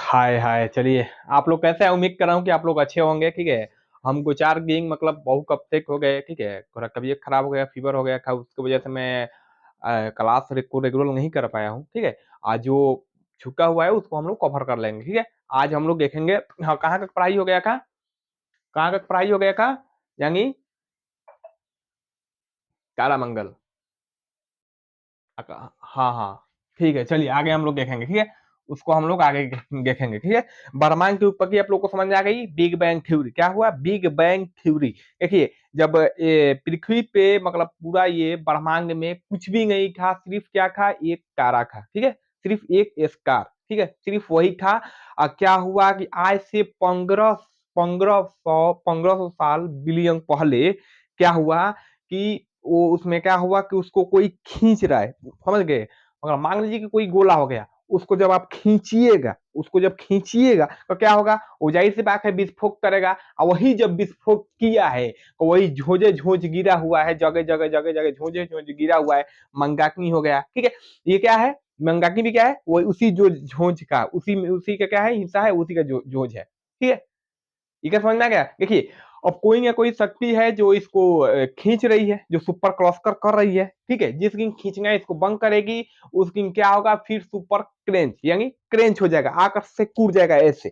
हाय हाय, चलिए आप लोग कैसे हैं? उम्मीद कर रहा हूँ कि आप लोग अच्छे होंगे। ठीक है, हमको 4 दिन मतलब बहुत हफ्ते हो गए। ठीक है, थोड़ा तबीयत खराब हो गया, फीवर हो गया था, उसकी वजह से मैं क्लास को रेगुलर नहीं कर पाया हूँ। ठीक है, आज जो छुट्टा हुआ है उसको हम लोग कवर कर लेंगे। ठीक है, आज हम लोग देखेंगे। हाँ, कहाँ तक पढ़ाई हो गया था? कहाँ तक पढ़ाई हो गया था? यानी तारामंगल। हाँ हाँ, ठीक है, चलिए आगे हम लोग देखेंगे। ठीक है, उसको हम लोग आगे देखेंगे। ठीक है, ब्रह्मांड की उत्पत्ति आप लोग को समझ में आ गई। बिग बैंग थ्योरी क्या हुआ? Big bang theory. देखिए, जब ये पृथ्वी पे मतलब पूरा ये ब्रह्मांड में कुछ भी नहीं था, सिर्फ क्या था? एक तारा था। ठीक है, सिर्फ एक स्टार। ठीक है, सिर्फ वही था। क्या हुआ कि आज से 1500 साल बिलियन पहले क्या हुआ कि वो उसमें क्या हुआ कि उसको कोई खींच रहा है, समझ गए? अगर मान लीजिए कि कोई गोला हो गया, उसको जब आप खींचिएगा, उसको जब खींचिएगा तो क्या होगा? वो जाहिर सी बात है विस्फोट करेगा। और वही जब विस्फोट किया है तो वही झोंझे झोंझ गिरा हुआ है, जगह जगह जगह जगह झोंझे झोंझ गिरा हुआ है। मंगाग्नि हो गया। ठीक है, ये क्या है? मंगाग्नि भी क्या है? वो उसी जो झोंझ का, उसी में उसी का क्या है? हिस्सा है, उसी का जो झोंझ है। ठीक है, ये क्या समझ में आ गया? देखिए, अब कोई ना कोई शक्ति है जो इसको खींच रही है, जो सुपर क्रॉसकर कर रही है। ठीक है, जिस दिन खींचना इसको बंद करेगी, उस दिन क्या होगा? फिर सुपर क्रेंच यानी क्रेंच हो जाएगा, आकर से कूद जाएगा ऐसे।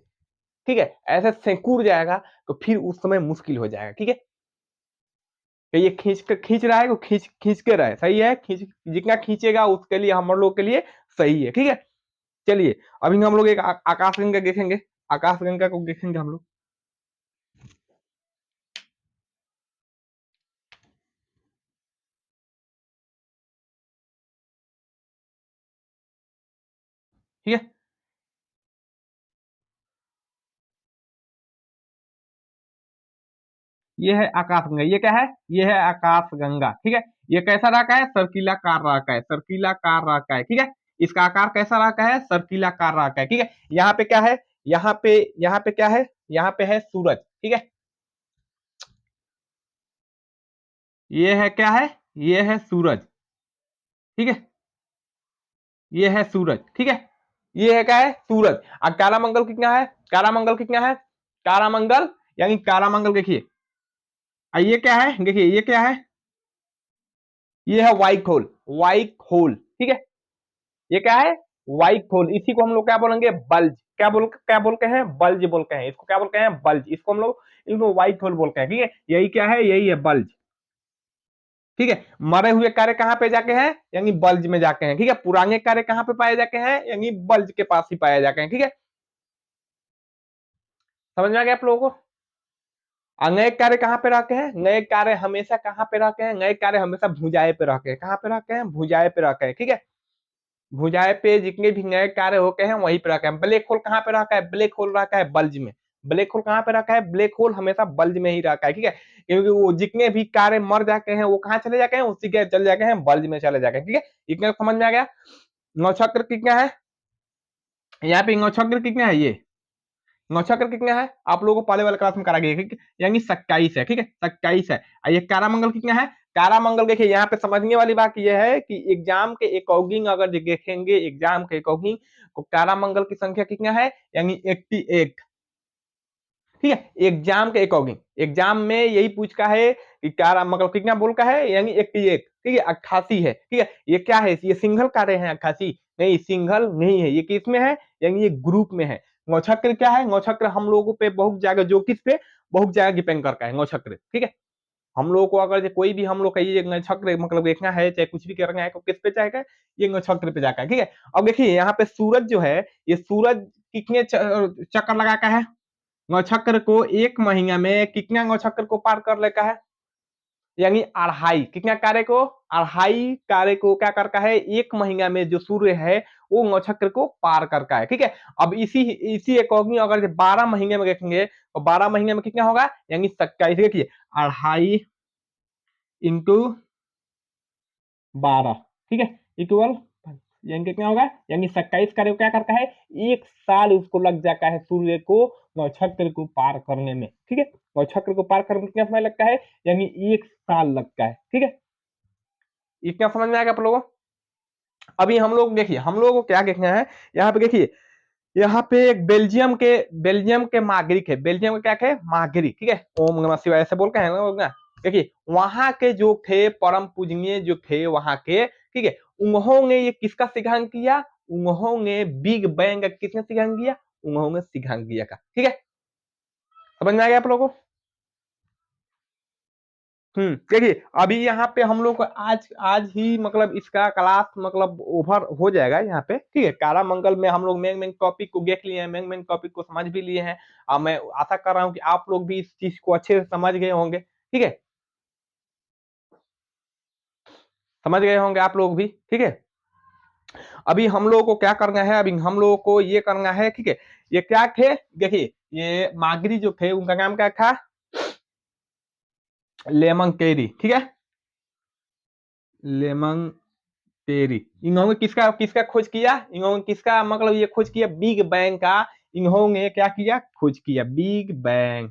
ठीक है, ऐसे से कूद जाएगा तो फिर उस समय मुश्किल हो जाएगा। ठीक है, तो ये खींच रहा है, वो खींच खींच के रहे, सही है। खींच जितना खींचेगा उसके लिए, हम लोग के लिए सही है। ठीक है, चलिए अभी हम लोग एक आकाशगंगा देखेंगे। आकाशगंगा को देखेंगे हम लोग। ठीक है, ये है आकाशगंगा। ये क्या है? ये है आकाशगंगा। ठीक है, ये कैसा रखा है? सर्किला कार रखा है, सर्किला कार रखा है। ठीक है, इसका आकार कैसा रखा है? सर्किला कार रखा है। ठीक है, यहाँ पे क्या है? यहाँ पे यहाँ पे क्या है? यहाँ पे है सूरज। ठीक है, ये है क्या है? ये है सूरज। ठीक है, ये है सूरज। ठीक है, ये है क्या है? सूरज। और कारामंगल कितना है? कारामंगल कितना है? कारामंगल यानी कारामंगल देखिए। और ये क्या है? देखिए ये क्या है? ये है व्हाइट होल। White hole. ठीक है, ये क्या है? White hole. इसी को हम लोग क्या बोलेंगे? बल्ज। क्या बोलते हैं? बल्ज बोलते हैं इसको। क्या बोलते हैं? बल्ज। इसको हम लोग इनको व्हाइट होल बोलते हैं। ठीक है, यही क्या है? यही है बल्ज। ठीक है, मरे हुए कार्य कहाँ पे जाके हैं? यानी बल्ज में जाके हैं। ठीक है, पुराने कार्य कहाँ पे पाए जाके हैं? यानी बल्ज के पास ही पाए जाके हैं। ठीक है, समझ में आ गया आप लोगों को? और नए कार्य कहाँ पे रहते हैं? नए कार्य हमेशा कहाँ पे रहते हैं? नए कार्य हमेशा भुजाए पे रहते हैं। कहाँ पे रहते हैं? भुजाए पे रहते हैं। ठीक है, भुजाए पे जितने भी नए कार्य होते हैं वहीं पे रखा है। ब्लैक होल कहाँ पे रखा है? ब्लैक होल रखा है बल्ज में। ब्लैक होल कहाँ पे रखा है? ब्लैक होल हमेशा बल्ज में ही रखा है। ठीक है, क्योंकि वो जितने भी कार्य मर जाते हैं वो कहाँ चले जाते हैं? उसी के चले जाते हैं, बल्ज में चले जाते हैं। ठीक है, इतना समझ में आ गया? नक्षत्र कितना है? यहाँ पे नक्षत्र कितना है? ये नक्षत्र कितना है? आप लोगों को पहले वाले क्लास में करा गया है, यानी 27 है। ठीक है, 27 है। और ये कारामंगल कितना है? कारामंगल देखिए, यहाँ पे समझने वाली बात यह है कि एग्जाम के अकॉर्डिंग अगर देखेंगे, एग्जाम के अकॉर्डिंग तो कारामंगल की संख्या कितना है? यानी 88। ठीक है, एग्जाम के अकॉर्डिंग, एग्जाम में यही पूछ का है कि कारामंगल कितना बोल का है? यानी 88। ठीक है, 88 है। ठीक है, ये क्या है? ये सिंगल कार्य है 88? नहीं, सिंगल नहीं है। ये किस में है? यानी ये ग्रुप में है। नक्षत्र क्या है? नक्षत्र हम लोगों पे बहुत ज्यादा, जो किस पे बहुत ज्यादा डिपेंड करता है नक्षत्र। ठीक है, हम लोगों को अगर कोई भी हम लोग का ये नक्षत्र मतलब देखना है, चाहे कुछ भी करना है तो किस पे जाएगा? ये नक्षत्र पे जाकर। ठीक है, अब देखिए यहाँ पे सूरज जो है, ये सूरज कितने चक्कर लगा का है? नक्षत्र को एक महीना में कितना नक्षत्र को पार कर लेता है? यानी अढ़ाई। कितना कार्य को? अढ़ाई कार्य को क्या करता है? एक महीना में जो सूर्य है वो नक्षत्र को पार करता है। ठीक है, अब इसी इसी अकॉर्डिंग अगर 12 महीने में देखेंगे तो 12 महीने में कितना होगा? यानी 27। देखिए, अढ़ाई इंटू 12। ठीक है, इक्वल यानी कितना होगा? यानी 27 कार्य क्या करता है? एक साल उसको लग जाता है सूर्य को नक्षत्र को पार करने में। ठीक है, नक्षत्र को पार करने में कितना समय लगता है? यानी एक साल लगता है। ठीक है, इतना समझ में आएगा आप लोगों को? अभी हम लोग देखिए, हम लोगों को क्या देखना है, यहाँ पे देखिए, यहाँ पे एक बेल्जियम के नागरिक है, बेल्जियम का क्या है, नागरिक, ठीक है, ओम नमः शिवाय ऐसे बोल के है ना। देखिए वहां के जो थे परम पूजनीय जो थे वहां के, ठीक है, उन्होंने ये किसका सिद्धांत किया, उन्होंने बिग बैंग का किसने सिद्धांत किया, उन्होंने सिद्धांत किया का, ठीक है, समझ में आ गया आप लोगों को। देखिए अभी यहाँ पे हम लोग को आज आज ही मतलब इसका क्लास मतलब ओवर हो जाएगा यहाँ पे, ठीक है, कारा मंगल में हम लोग मेन मेन टॉपिक को देख लिए हैं, मेन मेन टॉपिक को समझ भी लिए हैं। अब मैं आशा कर रहा हूँ कि आप लोग भी इस चीज को अच्छे से समझ गए होंगे, ठीक है, समझ गए होंगे आप लोग भी, ठीक है। अभी हम लोग को क्या करना है, अभी हम लोग को ये करना है, ठीक है, ये क्या थे, देखिए ये मागरी जो थे उनका नाम क्या था, लेमन केरी, ठीक है, लेमन टेरी। इन्होंने किसका किसका खोज किया, इन्होंने किसका मतलब ये खोज किया, बिग बैंग का, इन्होंने क्या किया, खोज किया बिग बैंग,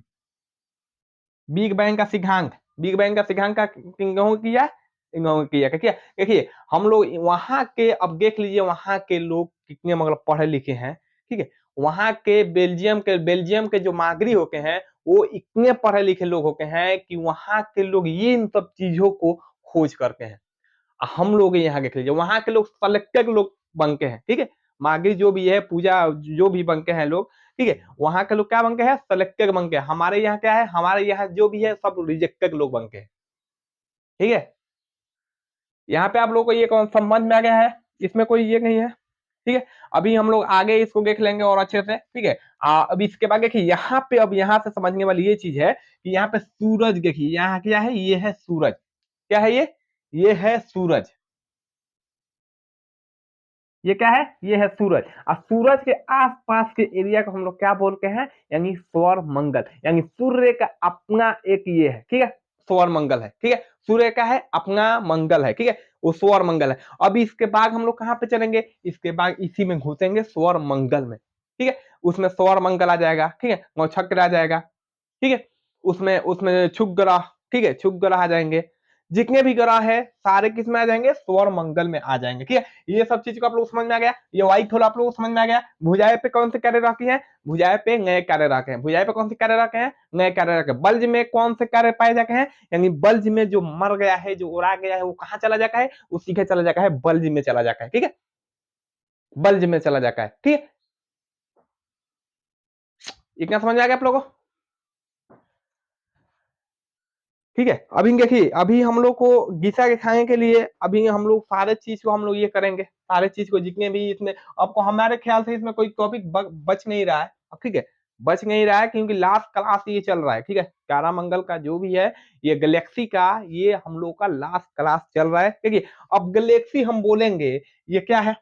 बिग बैंग का सिद्धांत, बिग बैंग का सिद्धांत का इन्होंने किया, इन्होंने किया क्या किया। देखिए हम लोग वहां के, अब देख लीजिए वहां के लोग कितने मतलब पढ़े लिखे हैं, ठीक है, वहां के बेल्जियम के जो नागरिक होते हैं वो इतने पढ़े लिखे लोग होते हैं कि वहां के लोग ये इन सब चीजों को खोज करते हैं। हम लोग यहाँ देख लीजिए वहां के लोग सेलेक्टेड लोग बनके हैं, ठीक है, मागी जो भी है पूजा जो भी बनके हैं लोग, ठीक है, वहां के लोग क्या बनके हैं, सेलेक्टेड बनके हैं। हमारे यहाँ क्या है, हमारे यहाँ जो भी है सब रिजेक्टेड लोग बनके हैं, ठीक है। यहाँ पे आप लोग को ये कौन समझ में आ गया है, इसमें कोई ये नहीं है, ठीक है। अभी हम लोग आगे इसको देख लेंगे और अच्छे से, ठीक है। अब इसके बाद देखिए यहाँ पे, अब यहाँ से समझने वाली ये चीज है कि यहाँ पे सूरज देखिए, यहाँ क्या है, ये है सूरज, क्या है ये है सूरज, ये क्या है, ये है सूरज। और सूरज के आसपास के एरिया को हम लोग क्या बोलते हैं, यानी सौर मंगल, यानी सूर्य का अपना एक ये है, ठीक है, सौर मंगल है, ठीक है, सूर्य का है अपना मंगल है, ठीक है, वो सौर मंगल है। अभी इसके बाद हम लोग कहाँ पे चलेंगे, इसके बाद इसी में घुसेंगे सौर मंगल में, ठीक है, उसमें सौर मंगल आ जाएगा, ठीक है, नक्षत्र आ जाएगा, ठीक है, उसमें उसमें क्षुद्र ग्रह, ठीक है, क्षुद्र ग्रह आ जाएंगे, जितने भी ग्रह है सारे किस में आ जाएंगे, सौर मंगल में आ जाएंगे, ठीक है। ये सब चीज को आप लोग समझ में आ गया, ये व्हाइट होल आप लोग समझ में आ गया। भुजाएं पे कौन से कार्य रखी है, भुजाएं पे नए कार्य रखे हैं, भुजाएं पे कौन से कार्य रखे हैं, नए कार्य रखे हैं। बल्ज में कौन से कार्य पाए जाते हैं, यानी बल्ज में जो मर गया है, जो उड़ा गया है, वो कहाँ चला जाता है, वो सीधे चला जाता है बल्ज में चला जाता है, ठीक है, बल्ज में चला जाता है, ठीक है। इतना समझ में आ गया आप लोगों को, ठीक है। अभी देखिए अभी हम लोग को गीसा के खाने के लिए अभी हम लोग सारे चीज को हम लोग ये करेंगे, सारे चीज को जितने भी इसमें, आपको हमारे ख्याल से इसमें कोई टॉपिक बच नहीं रहा है, ठीक है, बच नहीं रहा है क्योंकि लास्ट क्लास ये चल रहा है, ठीक है, तारामंगल का जो भी है, ये गैलेक्सी का ये हम लोग का लास्ट क्लास चल रहा है, ठीक है। अब गैलेक्सी हम बोलेंगे, ये क्या है,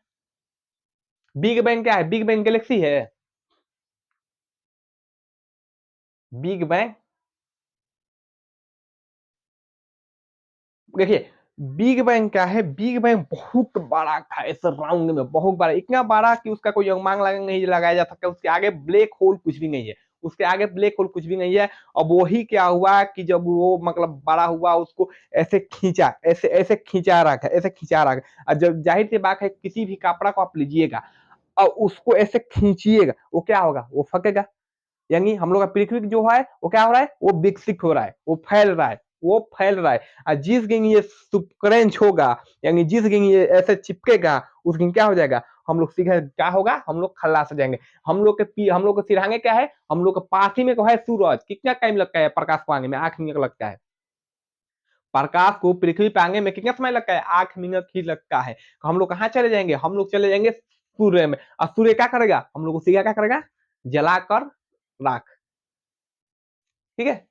बिग बैंग क्या है, बिग बैंग गैलेक्सी है, बिग बैंग, देखिए बिग बैंग क्या है, बिग बैंग बहुत बड़ा था, ऐसे राउंड में बहुत बड़ा, इतना बड़ा कि उसका कोई अनुमान नहीं लगाया जा सकता, उसके आगे ब्लैक होल कुछ भी नहीं है, उसके आगे ब्लैक होल कुछ भी नहीं है। अब वही क्या हुआ कि जब वो मतलब बड़ा हुआ उसको ऐसे खींचा, ऐसे ऐसे खींचा रखा, ऐसे खींचा रखा, और जब जाहिर सी बात है किसी भी कपड़ा को आप लीजिएगा और उसको ऐसे खींचिएगा, वो क्या होगा, वो फकेगा, यानी हम लोग का पृथ्वी जो है वो क्या हो रहा है, वो विकसित हो रहा है, वो फैल रहा है, वो फैल रहा है। और जिस दिन ये सुक्रेंच होगा, यानी जिस दिन ये ऐसे चिपकेगा, उस दिन क्या हो जाएगा, हम लोग सीधे क्या होगा, हम लोग खल्लास हो जाएंगे। हम लोग के सिरहांगे क्या है, हम लोग के पास ही में को है सूरज, कितना टाइम लगता है प्रकाश को आने में, 8 मिनट लगता है, प्रकाश को पृथ्वी पे आने में कितना समय लगता है, 8 मिनट ही लगता है। तो हम लोग कहाँ चले जाएंगे, हम लोग चले जाएंगे सूर्य में, और सूर्य क्या करेगा, हम लोग को सीधा क्या करेगा, जलाकर राख, ठीक है,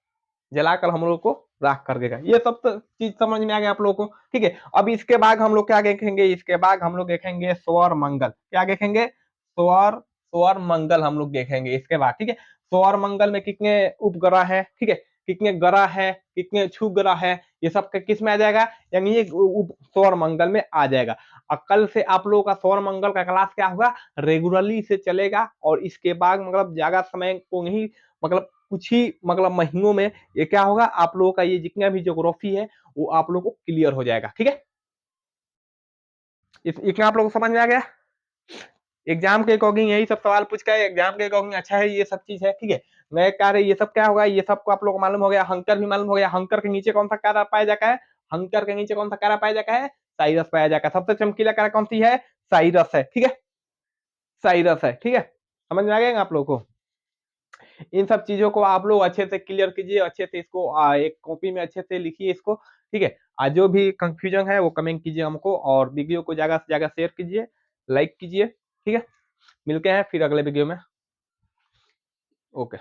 जलाकर हम लोग को राख कर देगा। ये सब तो चीज समझ में आ गया आप लोगों को, ठीक है। अब इसके बाद हम लोग क्या देखेंगे, इसके बाद हम लोग देखेंगे सौर मंगल, क्या देखेंगे, सौर सौर मंगल हम लोग देखेंगे इसके बाद, ठीक है। सौर मंगल में कितने उपग्रह है, ठीक है, कितने ग्रह है, कितने क्षुद्र है, ये सब किस में आ जाएगा, यानी ये सौर मंगल में आ जाएगा। और कल से आप लोगों का सौर मंगल का क्लास क्या होगा, रेगुलरली से चलेगा, और इसके बाद मतलब ज्यादा समय को नहीं, मतलब कुछ ही मतलब महीनों में ये क्या होगा, आप लोगों का ये जितना भी ज्योग्राफी है वो आप लोगों को क्लियर हो जाएगा, ठीक है। इतना आप लोगों को समझ में आ गया। एग्जाम के अकॉर्डिंग यही सब सवाल पूछ के एग्जाम के अकॉर्डिंग अच्छा है, ये सब चीज है, ठीक है। नए कार्य ये सब क्या होगा, ये सबको आप लोग को मालूम हो गया। हंकर भी मालूम हो गया। हंकर के नीचे कौन सा कार्य पाया जाता है, हंकर के नीचे कौन सा कार्य पाया जाता है, साइरस पाया जाता है। सबसे चमकीला कार्य कौन सी है, साइरस है, ठीक है, साइरस है, ठीक है। समझ में आ गया आप लोगों को। इन सब चीजों को आप लोग अच्छे से क्लियर कीजिए, अच्छे से इसको एक कॉपी में अच्छे से लिखिए इसको, ठीक है। आज जो भी कंफ्यूजन है वो कमेंट कीजिए हमको, और वीडियो को ज्यादा से ज्यादा शेयर कीजिए, लाइक कीजिए, ठीक है। मिलते हैं फिर अगले वीडियो में। ओके।